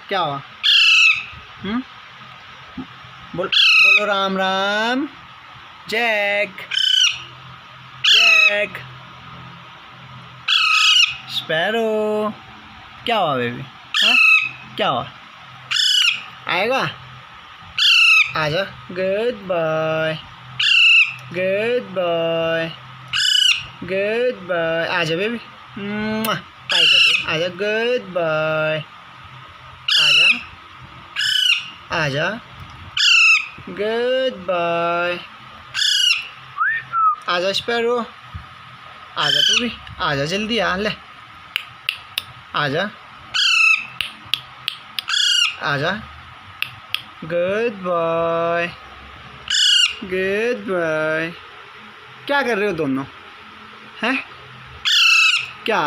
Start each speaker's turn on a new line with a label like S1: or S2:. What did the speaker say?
S1: क्या हुआ? बोलो Ram Ram. Jack Jack. Sparrow. क्या हुआ बेबी? हाँ, क्या हुआ? आएगा? आजा। Good boy good boy good boy. आजा बेबी, पाई कर दे। आजा गुड बॉय। आजा आजा गुड बॉय। आजा स्पैरो, आजा तू भी, आजा जल्दी आ ले। आजा आजा गुड बॉय गुड बॉय। क्या कर रहे हो दोनों? हैं? क्या?